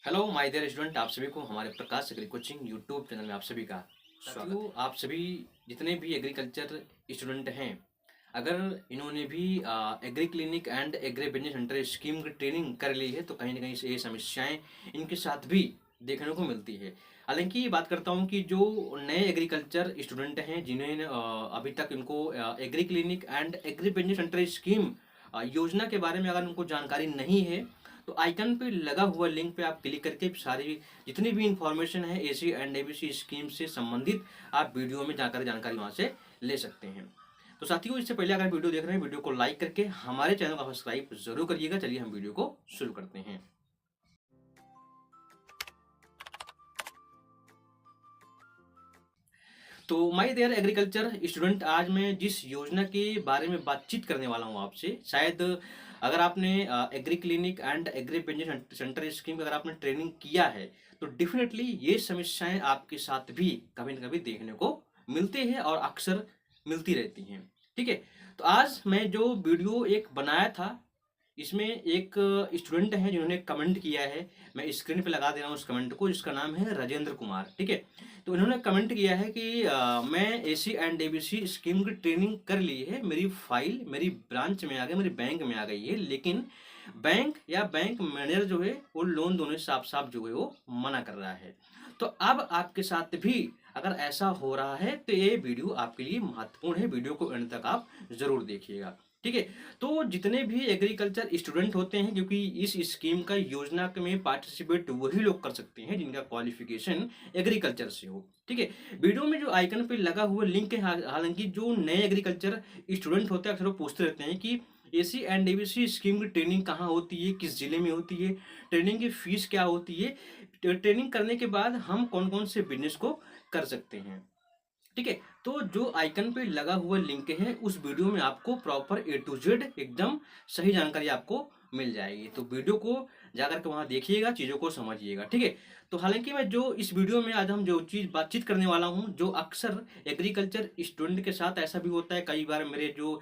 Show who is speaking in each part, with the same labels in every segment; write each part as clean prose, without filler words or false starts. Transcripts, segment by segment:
Speaker 1: Hello my dear student, आप सभी को हमारे प्रकाश एग्री कोचिंग यूट्यूब चैनल में आप सभी का स्वागत है। आप सभी जितने भी एग्रीकल्चर स्टूडेंट हैं, अगर इन्होंने भी agree clinic and agri business centre scheme की ट्रेनिंग कर ली है तो कहीं ना कहीं से ये समस्याएं इनके साथ भी देखने को मिलती है। हालांकि ये बात करता हूँ कि जो नए एग्रीकल्चर स्टूडेंट हैं जिन्हें अभी तक इनको agree clinic and agri business centre scheme योजना के बारे में अगर उनको जानकारी नहीं है तो आइकन पे लगा हुआ लिंक पे आप क्लिक करके सारी जितनी भी इंफॉर्मेशन है एसी एंड एबीसी स्कीम से संबंधित आप वीडियो में जाकर जानकारी वहां से ले सकते हैं। तो साथियों, इससे पहले अगर वीडियो देख रहे हैं, वीडियो को लाइक करके हमारे चैनल को सब्सक्राइब जरूर करिएगा। चलिए हम वीडियो को शुरू करते हैं। तो माय डियर एग्रीकल्चर स्टूडेंट, आज मैं जिस योजना के बारे में बातचीत करने वाला हूँ आपसे, शायद अगर आपने agree clinic and agri business centre scheme की अगर आपने ट्रेनिंग किया है तो डेफिनेटली ये समस्याएं आपके साथ भी कभी न कभी देखने को मिलती है और अक्सर मिलती रहती हैं। ठीक है, तो आज मैं जो वीडियो एक बनाया था इसमें एक स्टूडेंट है जिन्होंने कमेंट किया है। मैं स्क्रीन पे लगा दे रहा हूँ उस कमेंट को, जिसका नाम है राजेंद्र कुमार। ठीक है, तो इन्होंने कमेंट किया है कि मैं एसी एंड एबीसी स्कीम की ट्रेनिंग कर ली है, मेरी फाइल मेरी ब्रांच में आ गई, मेरी बैंक में आ गई है, लेकिन बैंक या बैंक मैनेजर जो है वो लोन देने से साफ साफ जो है वो मना कर रहा है। तो अब आपके साथ भी अगर ऐसा हो रहा है तो ये वीडियो आपके लिए महत्वपूर्ण है, वीडियो को एंड तक आप जरूर देखिएगा। ठीक है, तो जितने भी एग्रीकल्चर स्टूडेंट होते हैं, क्योंकि इस स्कीम का योजना में पार्टिसिपेट वही लोग कर सकते हैं जिनका क्वालिफिकेशन एग्रीकल्चर से हो। ठीक है, वीडियो में जो आइकन पे लगा हुआ लिंक है, हालांकि जो नए एग्रीकल्चर स्टूडेंट होते हैं अक्सर वो पूछते रहते हैं कि एसी एंड एबीसी स्कीम की ट्रेनिंग कहाँ होती है, किस जिले में होती है, ट्रेनिंग की फीस क्या होती है, ट्रेनिंग करने के बाद हम कौन कौन से बिजनेस को कर सकते हैं। ठीक है, तो जो आइकन पे लगा हुआ लिंक है उस वीडियो में आपको प्रॉपर ए टू जेड एकदम सही जानकारी आपको मिल जाएगी। तो वीडियो को जाकर के वहां देखिएगा, चीजों को समझिएगा। ठीक है, तो हालांकि मैं जो इस वीडियो में आज हम जो चीज बातचीत करने वाला हूं, जो अक्सर एग्रीकल्चर स्टूडेंट के साथ ऐसा भी होता है, कई बार मेरे जो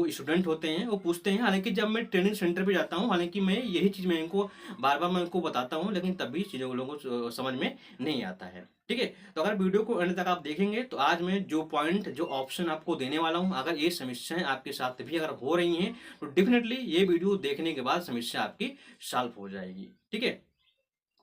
Speaker 1: स्टूडेंट होते हैं वो पूछते हैं। हालांकि जब मैं ट्रेनिंग सेंटर पे जाता हूं, हालांकि मैं यही चीज मैं इनको बार बार मैं इनको बताता हूं, लेकिन तब भी चीजों लोगों को समझ में नहीं आता है। ठीक है, तो अगर वीडियो को एंड तक आप देखेंगे तो आज मैं जो पॉइंट जो ऑप्शन आपको देने वाला हूं, अगर ये समस्याएं आपके साथ भी अगर हो रही हैं तो डेफिनेटली ये वीडियो देखने के बाद समस्या आपकी सॉल्व हो जाएगी। ठीक है,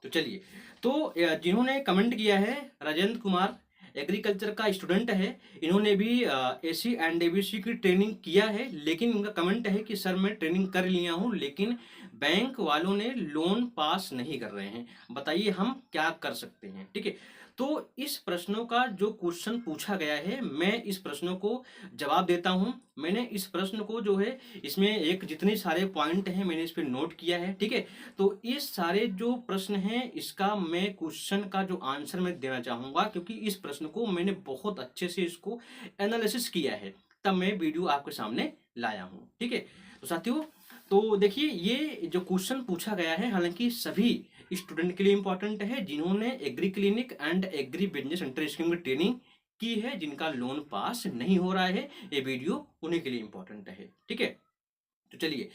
Speaker 1: तो चलिए, तो जिन्होंने कमेंट किया है राजेंद्र कुमार, एग्रीकल्चर का स्टूडेंट है, इन्होंने भी एसी एंड एबीसी की ट्रेनिंग किया है, लेकिन इनका कमेंट है कि सर मैं ट्रेनिंग कर लिया हूं लेकिन बैंक वालों ने लोन पास नहीं कर रहे हैं, बताइए हम क्या कर सकते हैं। ठीक है, तो इस प्रश्नों का जो क्वेश्चन पूछा गया है मैं इस प्रश्नों को जवाब देता हूं। मैंने इस प्रश्न को जो है इसमें एक जितने सारे पॉइंट हैं मैंने इस पे नोट किया है। ठीक है, तो ये सारे जो प्रश्न हैं इसका मैं क्वेश्चन का जो आंसर मैं देना चाहूंगा, क्योंकि इस प्रश्न को मैंने बहुत अच्छे से इसको एनालिसिस किया है, तब मैं वीडियो आपके सामने लाया हूं। ठीक है, तो साथियों, तो देखिए ये जो क्वेश्चन पूछा गया है हालांकि सभी स्टूडेंट के लिए इंपॉर्टेंट है जिन्होंने agree clinic and agri business centre scheme की ट्रेनिंग की है, जिनका लोन पास नहीं हो रहा है, ये वीडियो उन्हीं के लिए इंपॉर्टेंट है। ठीक है, तो चलिए,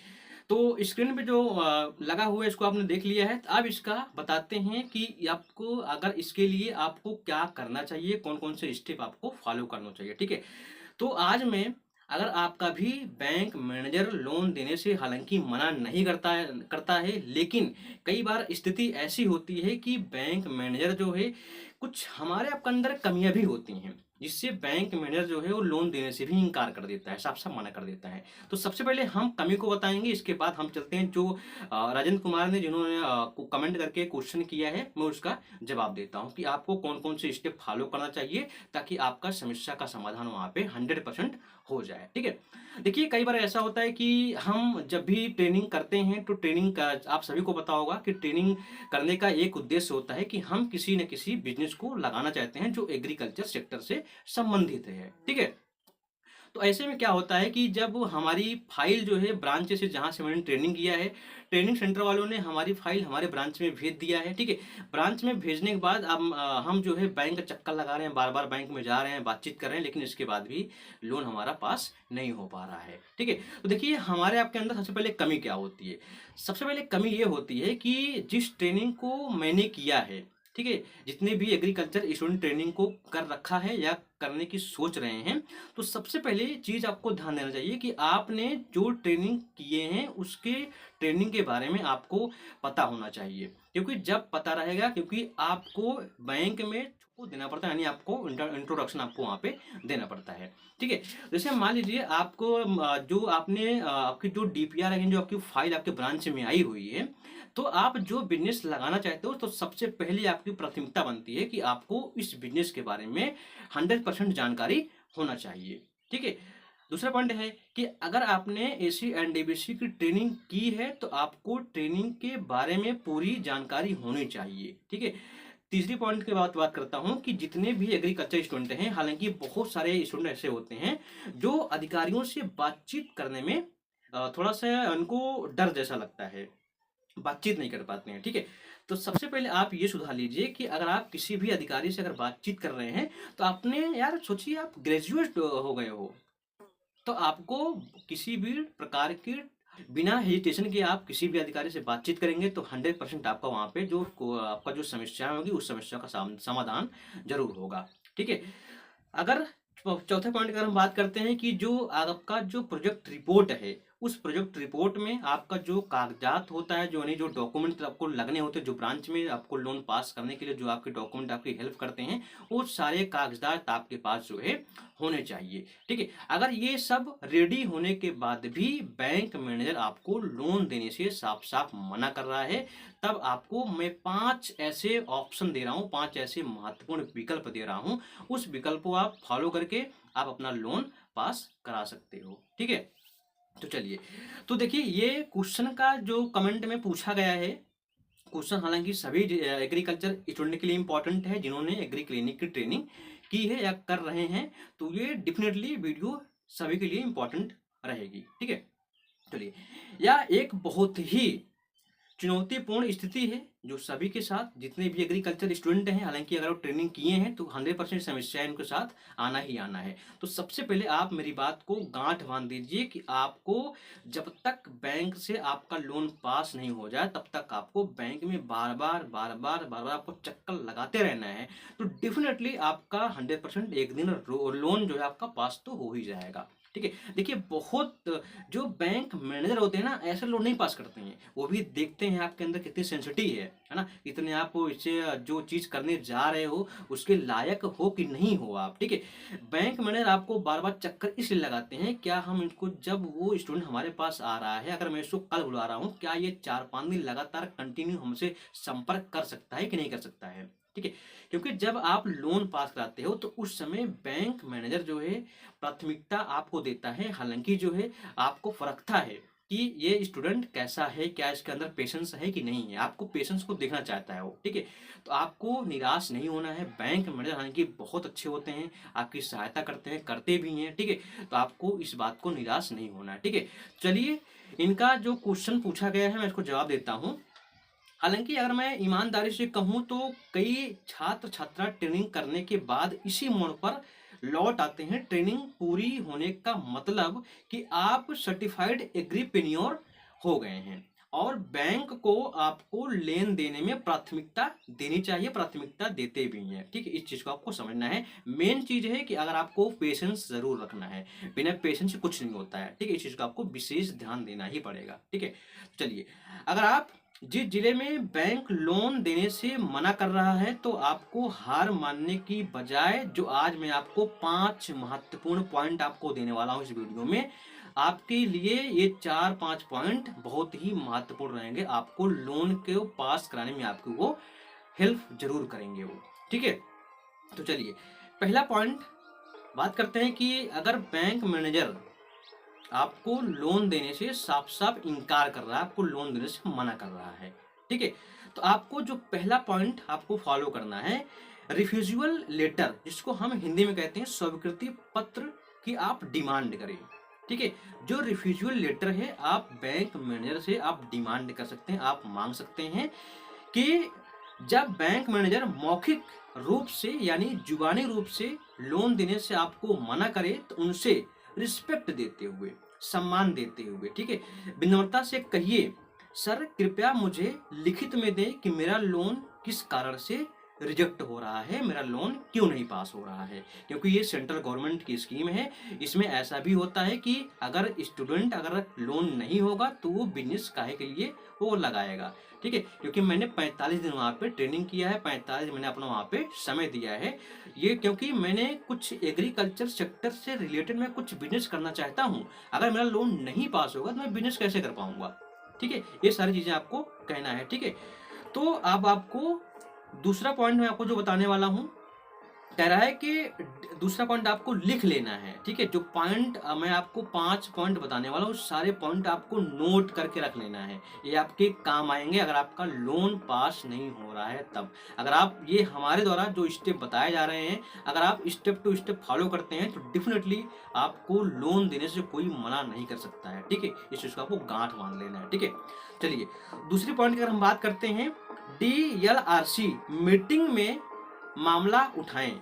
Speaker 1: तो स्क्रीन पे जो लगा हुआ है इसको आपने देख लिया है, तो अब इसका बताते हैं कि आपको अगर इसके लिए आपको क्या करना चाहिए, कौन कौन से स्टेप आपको फॉलो करना चाहिए। ठीक है, तो आज मैं, अगर आपका भी बैंक मैनेजर लोन देने से हालांकि मना नहीं करता है, लेकिन कई बार स्थिति ऐसी होती है कि बैंक मैनेजर जो है कुछ हमारे आपके अंदर कमियां भी होती हैं, जिससे बैंक मैनेजर जो है वो लोन देने से भी इनकार कर देता है, साफ साफ मना कर देता है। तो सबसे पहले हम कमी को बताएंगे, इसके बाद हम चलते हैं जो राजेंद्र कुमार ने जिन्होंने कमेंट करके क्वेश्चन किया है मैं उसका जवाब देता हूं कि आपको कौन कौन से स्टेप फॉलो करना चाहिए ताकि आपका समस्या का समाधान वहां पे 100% हो जाए। ठीक है, देखिए कई बार ऐसा होता है कि हम जब भी ट्रेनिंग करते हैं तो ट्रेनिंग का आप सभी को पता होगा कि ट्रेनिंग करने का एक उद्देश्य होता है कि हम किसी न किसी बिजनेस को लगाना चाहते हैं जो एग्रीकल्चर सेक्टर से संबंधित है। ठीक है, तो ऐसे में क्या होता है कि जब हमारी फाइल जो है ब्रांच से, जहाँ से मैंने ट्रेनिंग किया है, ट्रेनिंग सेंटर वालों ने हमारी फाइल हमारे ब्रांच में भेज दिया है, ठीक है। ब्रांच में भेजने के बाद अब हम जो है बैंक का चक्कर लगा रहे हैं, बार बार बैंक में जा रहे हैं, बातचीत कर रहे हैं, लेकिन इसके बाद भी लोन हमारा पास नहीं हो पा रहा है, ठीक है। तो देखिए हमारे आपके अंदर सबसे पहले कमी क्या होती है। सबसे पहले कमी ये होती है कि जिस ट्रेनिंग को मैंने किया है, ठीक है, जितने भी एग्रीकल्चर स्टूडेंट ट्रेनिंग को कर रखा है या करने की सोच रहे हैं, तो सबसे पहले चीज आपको ध्यान देना चाहिए कि आपने जो ट्रेनिंग किए हैं उसके ट्रेनिंग के बारे में आपको पता होना चाहिए। क्योंकि जब पता रहेगा, क्योंकि आपको बैंक में को देना पड़ता है, यानी आपको इंट्रोडक्शन आपको वहाँ पे देना पड़ता है, ठीक है। जैसे मान लीजिए आपको जो आपने आपकी जो डीपीआर है, जो आपकी फाइल आपके ब्रांच में आई हुई है, तो आप जो बिजनेस लगाना चाहते हो, तो सबसे पहले आपकी प्राथमिकता बनती है कि आपको इस बिजनेस के बारे में 100% जानकारी होना चाहिए, ठीक है। दूसरा पॉइंट है कि अगर आपने एसी एंड डीबीसी की ट्रेनिंग की है, तो आपको ट्रेनिंग के बारे में पूरी जानकारी होनी चाहिए, ठीक है। तीसरी पॉइंट की बात करता हूं कि जितने भी एग्रीकल्चर स्टूडेंट हैं, हालांकि बहुत सारे स्टूडेंट ऐसे होते हैं जो अधिकारियों से बातचीत करने में थोड़ा सा उनको डर जैसा लगता है, बातचीत नहीं कर पाते हैं, ठीक है। तो सबसे पहले आप ये सुधार लीजिए कि अगर आप किसी भी अधिकारी से अगर बातचीत कर रहे हैं, तो आपने यार सोचिए आप ग्रेजुएट हो गए हो, तो आपको किसी भी प्रकार की बिना हेजिटेशन के आप किसी भी अधिकारी से बातचीत करेंगे, तो 100% आपका वहाँ पे जो आपका जो समस्या होगी उस समस्या का समाधान जरूर होगा, ठीक है। अगर चौथे पॉइंट की अगर हम बात करते हैं कि जो आपका जो प्रोजेक्ट रिपोर्ट है, उस प्रोजेक्ट रिपोर्ट में आपका जो कागजात होता है, जो यानी जो डॉक्यूमेंट आपको लगने होते हैं, जो ब्रांच में आपको लोन पास करने के लिए जो आपके डॉक्यूमेंट आपकी हेल्प करते हैं, वो सारे कागजात आपके पास जो है होने चाहिए, ठीक है। अगर ये सब रेडी होने के बाद भी बैंक मैनेजर आपको लोन देने से साफ साफ मना कर रहा है, तब आपको मैं 5 ऐसे ऑप्शन दे रहा हूँ, 5 ऐसे महत्वपूर्ण विकल्प दे रहा हूँ। उस विकल्प को आप फॉलो करके आप अपना लोन पास करा सकते हो, ठीक है। तो चलिए, तो देखिए ये क्वेश्चन का जो कमेंट में पूछा गया है, क्वेश्चन हालांकि सभी एग्रीकल्चर स्टूडेंट के लिए इंपॉर्टेंट है जिन्होंने एग्री क्लिनिक की ट्रेनिंग की है या कर रहे हैं, तो ये डेफिनेटली वीडियो सभी के लिए इंपॉर्टेंट रहेगी, ठीक है। चलिए, यह एक बहुत ही चुनौतीपूर्ण स्थिति है जो सभी के साथ, जितने भी एग्रीकल्चर स्टूडेंट हैं, हालांकि अगर वो ट्रेनिंग किए हैं तो 100% समस्या इनके साथ आना ही आना है। तो सबसे पहले आप मेरी बात को गांठ बांध दीजिए कि आपको जब तक बैंक से आपका लोन पास नहीं हो जाए, तब तक आपको बैंक में बार बार बार बार बार बार आपको चक्कर लगाते रहना है। तो डेफिनेटली आपका 100% एक दिन लोन जो है आपका पास तो हो ही जाएगा, ठीक है। देखिए बहुत जो बैंक मैनेजर होते हैं ना, ऐसे लोग नहीं पास करते हैं, वो भी देखते हैं आपके अंदर कितनी सेंसिटिव है ना, इतने आप इससे जो चीज करने जा रहे हो उसके लायक हो कि नहीं हो आप, ठीक है। बैंक मैनेजर आपको बार बार चक्कर इसलिए लगाते हैं, क्या हम इनको, जब वो स्टूडेंट हमारे पास आ रहा है, अगर मैं इसको कल बुला रहा हूँ, क्या ये 4-5 दिन लगातार कंटिन्यू हमसे संपर्क कर सकता है कि नहीं कर सकता है, ठीक है। क्योंकि जब आप लोन पास कराते हो, तो उस समय बैंक मैनेजर जो है प्राथमिकता आपको देता है, हालांकि जो है आपको परखता है कि ये स्टूडेंट कैसा है, क्या इसके अंदर पेशेंस है कि नहीं है, आपको पेशेंस को देखना चाहता है वो, ठीक है। तो आपको निराश नहीं होना है, बैंक मैनेजर हालांकि बहुत अच्छे होते हैं, आपकी सहायता करते हैं, करते भी हैं, ठीक है। तो आपको इस बात को निराश नहीं होना है, ठीक है। चलिए, इनका जो क्वेश्चन पूछा गया है मैं इसको जवाब देता हूँ। हालांकि अगर मैं ईमानदारी से कहूं, तो कई छात्र छात्रा ट्रेनिंग करने के बाद इसी मोड़ पर लौट आते हैं। ट्रेनिंग पूरी होने का मतलब कि आप सर्टिफाइड एग्रीप्रेन्योर हो गए हैं, और बैंक को आपको लेन देने में प्राथमिकता देनी चाहिए, प्राथमिकता देते भी हैं, ठीक है। इस चीज को आपको समझना है। मेन चीज है कि अगर आपको पेशेंस जरूर रखना है, बिना पेशेंस कुछ नहीं होता है, ठीक है। इस चीज का आपको विशेष ध्यान देना ही पड़ेगा, ठीक है। चलिए, अगर आप जिस जिले में बैंक लोन देने से मना कर रहा है, तो आपको हार मानने की बजाय, जो आज मैं आपको 5 महत्वपूर्ण पॉइंट आपको देने वाला हूं इस वीडियो में, आपके लिए ये 4-5 पॉइंट बहुत ही महत्वपूर्ण रहेंगे, आपको लोन को पास कराने में आपको वो हेल्प जरूर करेंगे वो, ठीक है। तो चलिए, पहला पॉइंट बात करते हैं कि अगर बैंक मैनेजर आपको लोन देने से साफ साफ इनकार कर रहा है, आपको लोन देने से मना कर रहा है, ठीक है। तो आपको जो पहला पॉइंट आपको फॉलो करना है, रिफ्यूजिबल लेटर, जिसको हम हिंदी में कहते हैं स्वीकृति पत्र, कि आप डिमांड करें। ठीक है, जो रिफ्यूजल लेटर है आप बैंक मैनेजर से आप डिमांड कर सकते हैं, आप मांग सकते हैं कि जब बैंक मैनेजर मौखिक रूप से यानी जुबानी रूप से लोन देने से आपको मना करे तो उनसे रिस्पेक्ट देते हुए, सम्मान देते हुए, ठीक है, विनम्रता से कहिए, सर कृपया मुझे लिखित में दें कि मेरा लोन किस कारण से रिजेक्ट हो रहा है, मेरा लोन क्यों नहीं पास हो रहा है। क्योंकि ये सेंट्रल गवर्नमेंट की स्कीम है, इसमें ऐसा भी होता है कि अगर स्टूडेंट अगर लोन नहीं होगा तो वो बिजनेस काहे के लिए वो लगाएगा। ठीक है, क्योंकि मैंने 45 दिन वहाँ पे ट्रेनिंग किया है, 45 दिन मैंने अपना वहाँ पे समय दिया है। ये क्योंकि मैंने कुछ एग्रीकल्चर सेक्टर से रिलेटेड मैं कुछ बिजनेस करना चाहता हूँ। अगर मेरा लोन नहीं पास होगा तो मैं बिजनेस कैसे कर पाऊंगा। ठीक है, ये सारी चीजें आपको कहना है। ठीक है, तो अब आपको दूसरा पॉइंट मैं आपको जो बताने वाला हूँ, कह रहा है कि दूसरा पॉइंट आपको लिख लेना है। ठीक है, जो पॉइंट मैं आपको 5 पॉइंट बताने वाला हूँ, सारे पॉइंट आपको नोट करके रख लेना है। ये आपके काम आएंगे अगर आपका लोन पास नहीं हो रहा है तब। अगर आप ये हमारे द्वारा जो स्टेप बताए जा रहे हैं, अगर आप स्टेप टू स्टेप फॉलो करते हैं तो डेफिनेटली आपको लोन देने से कोई मना नहीं कर सकता है। ठीक है, इस चीज को आपको गांठ मान लेना है। ठीक है, चलिए दूसरी पॉइंट की अगर हम बात करते हैं, DLRC मीटिंग में मामला उठाएं।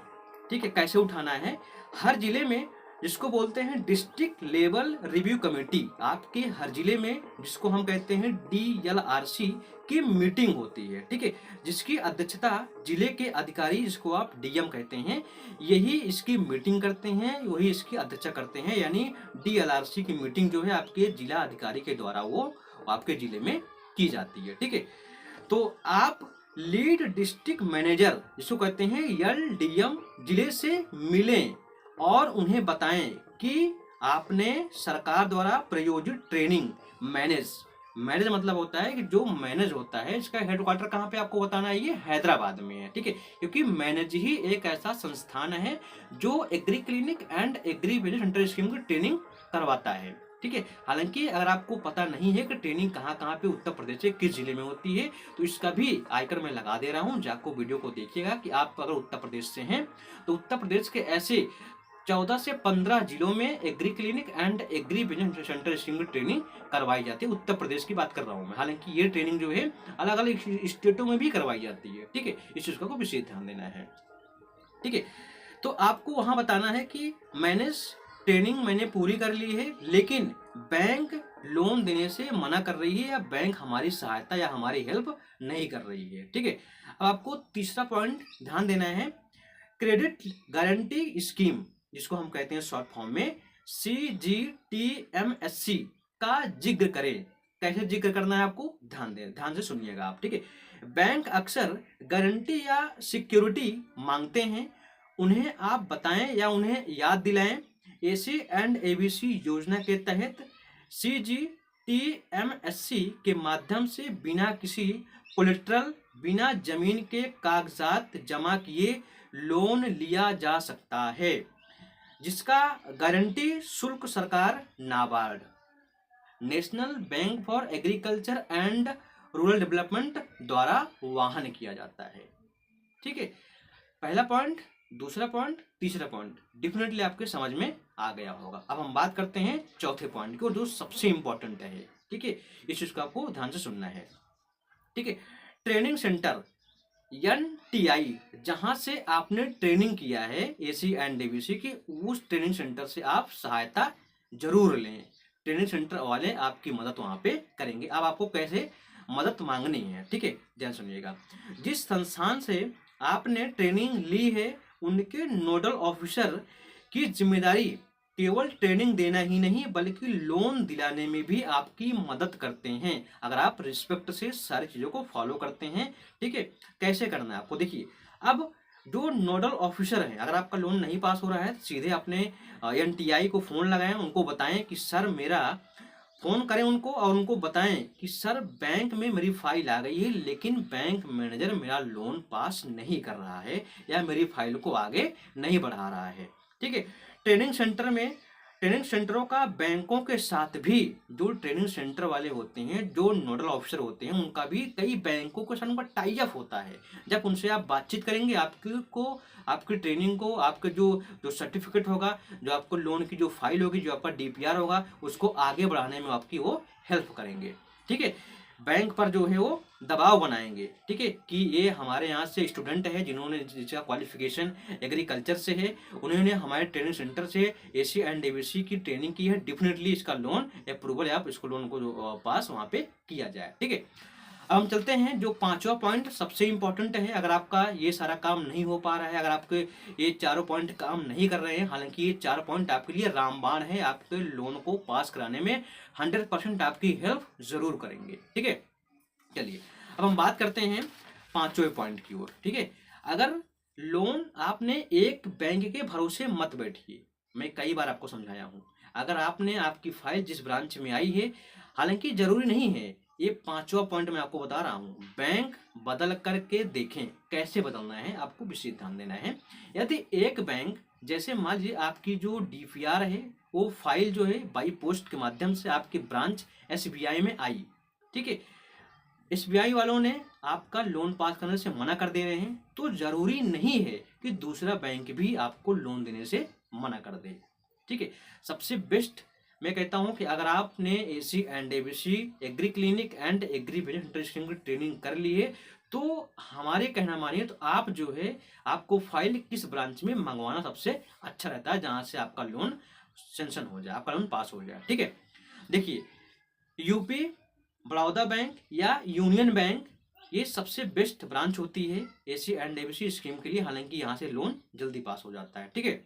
Speaker 1: ठीक है, कैसे उठाना है, हर जिले में जिसको बोलते हैं डिस्ट्रिक्ट लेवल रिव्यू कमेटी, आपके हर जिले में जिसको हम कहते हैं DLRC की मीटिंग होती है। ठीक है, जिसकी अध्यक्षता जिले के अधिकारी, जिसको आप DM कहते हैं, यही इसकी मीटिंग करते हैं, वही इसकी अध्यक्षता करते हैं। यानी DLRC की मीटिंग जो है आपके जिला अधिकारी के द्वारा वो आपके जिले में की जाती है। ठीक है, तो आप लीड डिस्ट्रिक्ट मैनेजर जिसको कहते हैं LDM जिले से मिलें और उन्हें बताएं कि आपने सरकार द्वारा प्रायोजित ट्रेनिंग मैनेज मतलब होता है कि जो मैनेज होता है, इसका हेडक्वार्टर कहाँ पे आपको बताना है, ये हैदराबाद में है। ठीक है, क्योंकि मैनेज ही एक ऐसा संस्थान है जो agree clinic and agri business centre scheme की ट्रेनिंग करवाता है। ठीक है, हालांकि अगर आपको पता नहीं है कि ट्रेनिंग कहाँ कहाँ पे उत्तर प्रदेश से किस जिले में होती है तो इसका भी आइकन मैं लगा दे रहा हूँ, जाको वीडियो को देखिएगा कि आप अगर उत्तर प्रदेश से हैं तो उत्तर प्रदेश के ऐसे 14 से 15 जिलों में agree clinic and agri business centre scheme की ट्रेनिंग करवाई जाती है। उत्तर प्रदेश की बात कर रहा हूँ मैं, हालांकि ये ट्रेनिंग जो है अलग अलग स्टेटों में भी करवाई जाती है। ठीक है, इस चीज को विशेष ध्यान देना है। ठीक है, तो आपको वहां बताना है कि मैंने ट्रेनिंग मैंने पूरी कर ली है, लेकिन बैंक लोन देने से मना कर रही है या बैंक हमारी सहायता या हमारी हेल्प नहीं कर रही है। ठीक है, अब आपको तीसरा पॉइंट ध्यान देना है, क्रेडिट गारंटी स्कीम जिसको हम कहते हैं शॉर्ट फॉर्म में CGTMSC का जिक्र करें। कैसे जिक्र करना है आपको ध्यान से सुनिएगा आप। ठीक है, बैंक अक्सर गारंटी या सिक्योरिटी मांगते हैं, उन्हें आप बताएं या उन्हें याद दिलाएं। AC एंड ABC योजना के तहत CGTMSC के माध्यम से बिना किसी कोलेटरल, बिना जमीन के कागजात जमा किए लोन लिया जा सकता है, जिसका गारंटी शुल्क सरकार NABARD, national bank for agriculture and rural development द्वारा वहन किया जाता है। ठीक है, पहला पॉइंट, दूसरा पॉइंट, तीसरा पॉइंट डेफिनेटली आपके समझ में आ गया होगा। अब हम बात करते हैं चौथे पॉइंट की, जो सबसे इंपॉर्टेंट है। ठीक है, इस चीज को आपको ध्यान से सुनना है। ठीक है, ट्रेनिंग सेंटर NTI जहां से आपने ट्रेनिंग किया है AC एंड ABC की, उस ट्रेनिंग सेंटर से आप सहायता जरूर लें। ट्रेनिंग सेंटर वाले आपकी मदद वहां पे करेंगे। अब आपको कैसे मदद मांगनी है, ठीक है, ध्यान सुनिएगा। जिस संस्थान से आपने ट्रेनिंग ली है उनके नोडल ऑफिसर की जिम्मेदारी केवल ट्रेनिंग देना ही नहीं बल्कि लोन दिलाने में भी आपकी मदद करते हैं, अगर आप रिस्पेक्ट से सारी चीजों को फॉलो करते हैं। ठीक है, कैसे करना है आपको देखिए। अब जो नोडल ऑफिसर है, अगर आपका लोन नहीं पास हो रहा है तो सीधे अपने NTI को फोन लगाएं, उनको बताएं कि सर मेरा, फोन करें उनको और उनको बताएं कि सर बैंक में मेरी फाइल आ गई है लेकिन बैंक मैनेजर मेरा लोन पास नहीं कर रहा है या मेरी फाइल को आगे नहीं बढ़ा रहा है। ठीक है, ट्रेनिंग सेंटर में ट्रेनिंग सेंटरों का बैंकों के साथ भी, जो ट्रेनिंग सेंटर वाले होते हैं, जो नोडल ऑफिसर होते हैं, उनका भी कई बैंकों के साथ उनका टाई अप होता है। जब उनसे आप बातचीत करेंगे, आपको आपकी ट्रेनिंग को, आपके जो जो सर्टिफिकेट होगा, जो आपको लोन की जो फाइल होगी, जो आपका डीपीआर होगा, उसको आगे बढ़ाने में आपकी वो हेल्प करेंगे। ठीक है, बैंक पर जो है वो दबाव बनाएंगे। ठीक है, कि ये हमारे यहाँ से स्टूडेंट है जिन्होंने, जिसका क्वालिफिकेशन एग्रीकल्चर से है, उन्होंने हमारे ट्रेनिंग सेंटर से एसी एंड एबीसी की ट्रेनिंग की है, डेफिनेटली इसका लोन अप्रूवल या आप इसको लोन को पास वहाँ पे किया जाए। ठीक है, अब हम चलते हैं जो पांचवा पॉइंट सबसे इंपॉर्टेंट है। अगर आपका ये सारा काम नहीं हो पा रहा है, अगर आपके ये चारों पॉइंट काम नहीं कर रहे हैं, हालांकि ये 4 पॉइंट आपके लिए रामबाण है, आपके लोन को पास कराने में 100% आपकी हेल्प जरूर करेंगे। ठीक है, चलिए अब हम बात करते हैं पांचवें पॉइंट की ओर। ठीक है, अगर लोन आपने एक बैंक के भरोसे मत बैठिए। मैं कई बार आपको समझाया हूं, अगर आपने, आपकी फाइल जिस ब्रांच में आई है, हालांकि जरूरी नहीं है, ये पांचवा पॉइंट मैं आपको बता रहा हूं, बैंक बदल करके देखें। कैसे बदलना है आपको विशेष ध्यान देना है। यदि एक बैंक, जैसे मान लीजिए आपकी जो डीपीआर है, वो फाइल जो है बाई पोस्ट के माध्यम से आपकी ब्रांच एसबीआई में आई। ठीक है, एसबीआई वालों ने आपका लोन पास करने से मना कर दे रहे हैं, तो जरूरी नहीं है कि दूसरा बैंक भी आपको लोन देने से मना कर दे। ठीक है, सबसे बेस्ट मैं कहता हूं कि अगर आपने AC and ABC, agree clinic and agri business centre scheme की ट्रेनिंग कर ली है, तो हमारे कहना मानिए तो आप जो है, आपको फाइल किस ब्रांच में मंगवाना सबसे अच्छा रहता है, जहां से आपका लोन सेंक्शन हो जाए, आपका लोन पास हो जाए। ठीक है, देखिए, यूपी, बड़ौदा बैंक या यूनियन बैंक, ये सबसे बेस्ट ब्रांच होती है एसी एंड एबीसी स्कीम के लिए, हालांकि यहाँ से लोन जल्दी पास हो जाता है। ठीक है,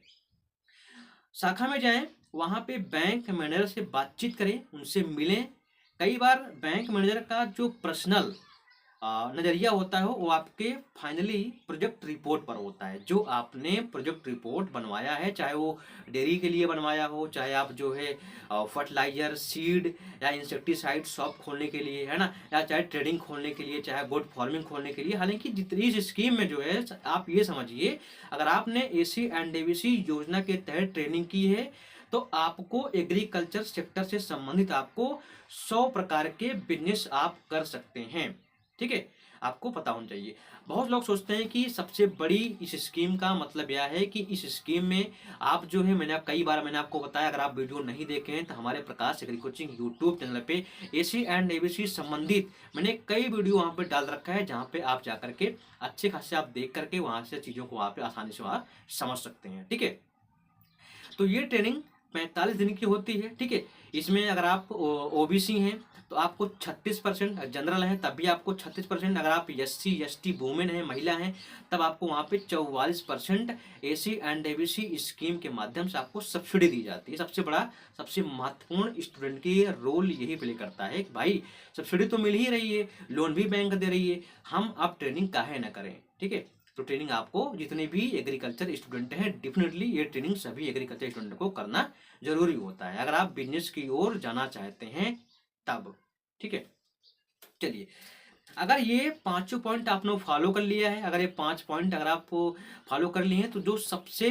Speaker 1: शाखा में जाएं, वहां पे बैंक मैनेजर से बातचीत करें, उनसे मिलें। कई बार बैंक मैनेजर का जो पर्सनल नजरिया होता है, वो आपके फाइनली प्रोजेक्ट रिपोर्ट पर होता है। जो आपने प्रोजेक्ट रिपोर्ट बनवाया है, चाहे वो डेयरी के लिए बनवाया हो, चाहे आप जो है फर्टिलाइजर, सीड या इंसेक्टिसाइड शॉप खोलने के लिए, है ना, या चाहे ट्रेडिंग खोलने के लिए, चाहे गोट फार्मिंग खोलने के लिए, हालांकि जितनी इस स्कीम में जो है, आप ये समझिए, अगर आपने एसी एंड एबीसी योजना के तहत ट्रेनिंग की है, तो आपको एग्रीकल्चर सेक्टर से संबंधित आपको 100 प्रकार के बिजनेस आप कर सकते हैं। ठीक है, आपको पता होना चाहिए। बहुत लोग सोचते हैं कि सबसे बड़ी इस स्कीम का मतलब यह है कि इस स्कीम में आप जो है, कई बार मैंने आपको बताया, अगर आप वीडियो नहीं देखे हैं तो हमारे प्रकाश एग्री कोचिंग यूट्यूब चैनल पे एसी एंड एबीसी संबंधित मैंने कई वीडियो वहां पे डाल रखा है, जहां पे आप जाकर के अच्छे खासे आप देख करके वहां से चीजों को वहां पे आसानी से वहां समझ सकते हैं। ठीक है, तो ये ट्रेनिंग 45 दिन की होती है। ठीक है, इसमें अगर आप ओबीसी हैं तो आपको 36%, जनरल है तब भी आपको 36%, अगर आप एससी एसटी वुमेन है, महिला हैं, तब आपको वहाँ पे 44% एसी एंड एबीसी स्कीम के माध्यम से आपको सब्सिडी दी जाती है। सबसे बड़ा, सबसे महत्वपूर्ण स्टूडेंट की रोल यही प्ले करता है कि भाई सब्सिडी तो मिल ही रही है, लोन भी बैंक दे रही है, हम अब ट्रेनिंग काहे ना करें। ठीक है, तो ट्रेनिंग आपको, जितने भी एग्रीकल्चर स्टूडेंट हैं, डेफिनेटली ये ट्रेनिंग सभी एग्रीकल्चर स्टूडेंट को करना जरूरी होता है, अगर आप बिजनेस की ओर जाना चाहते हैं तब। ठीक है, चलिए, अगर ये पांचों पॉइंट आपने फॉलो कर लिया है, अगर ये 5 पॉइंट अगर आप फॉलो कर लिए हैं, तो जो सबसे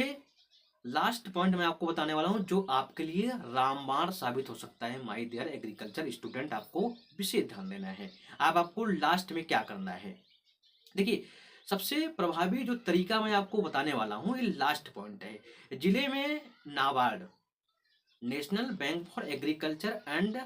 Speaker 1: लास्ट पॉइंट मैं आपको बताने वाला हूं, जो आपके लिए रामबाण साबित हो सकता है, माय डियर एग्रीकल्चर स्टूडेंट, आपको विशेष ध्यान देना है। अब आपको लास्ट में क्या करना है, देखिए, सबसे प्रभावी जो तरीका मैं आपको बताने वाला हूं, ये लास्ट पॉइंट है। जिले में NABARD, national bank for agriculture and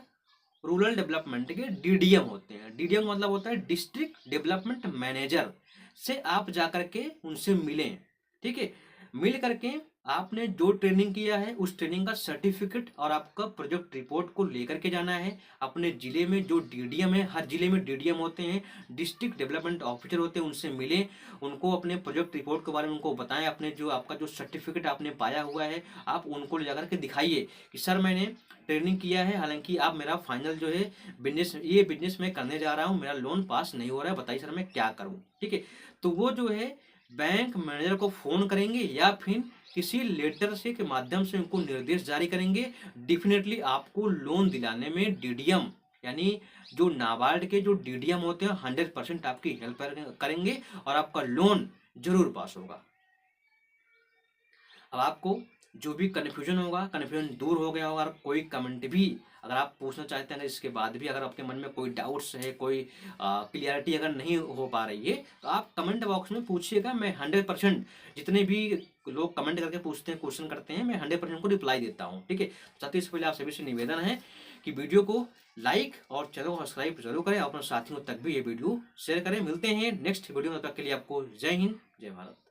Speaker 1: rural development के डीडीएम होते हैं। डीडीएम मतलब होता है डिस्ट्रिक्ट डेवलपमेंट मैनेजर, से आप जाकर के उनसे मिलें। ठीक है, मिल करके आपने जो ट्रेनिंग किया है, उस ट्रेनिंग का सर्टिफिकेट और आपका प्रोजेक्ट रिपोर्ट को लेकर के जाना है अपने जिले में। जो डीडीएम है, हर जिले में डीडीएम होते हैं, डिस्ट्रिक्ट डेवलपमेंट ऑफिसर होते हैं, उनसे मिलें, उनको अपने प्रोजेक्ट रिपोर्ट के बारे में उनको बताएं, अपने जो आपका जो सर्टिफिकेट आपने पाया हुआ है, आप उनको ले जाकर के दिखाइए कि सर मैंने ट्रेनिंग किया है, हालांकि आप मेरा फाइनल जो है बिजनेस, ये बिजनेस मैं करने जा रहा हूँ, मेरा लोन पास नहीं हो रहा है, बताइए सर मैं क्या करूँ। ठीक है, तो वो जो है बैंक मैनेजर को फोन करेंगे या फिर किसी लेटर से के माध्यम से उनको निर्देश जारी करेंगे। डेफिनेटली आपको लोन दिलाने में डीडीएम, यानी जो नाबार्ड के जो डीडीएम होते हैं, 100% आपकी हेल्प करेंगे और आपका लोन जरूर पास होगा। अब आपको जो भी कन्फ्यूजन होगा, कन्फ्यूजन दूर हो गया होगा। और कोई कमेंट भी अगर आप पूछना चाहते हैं, इसके बाद भी अगर आपके मन में कोई डाउट्स है, कोई क्लियरिटी अगर नहीं हो पा रही है, तो आप कमेंट बॉक्स में पूछिएगा। मैं 100% जितने भी लोग कमेंट करके पूछते हैं, क्वेश्चन करते हैं, मैं 100% को रिप्लाई देता हूँ। ठीक है, साथ ही इससे पहले आप सभी से निवेदन है कि वीडियो को लाइक और चैनल को सब्सक्राइब जरूर करें, अपने साथियों तक भी ये वीडियो शेयर करें। मिलते हैं नेक्स्ट वीडियो में, तब तक के लिए आपको जय हिंद, जय भारत।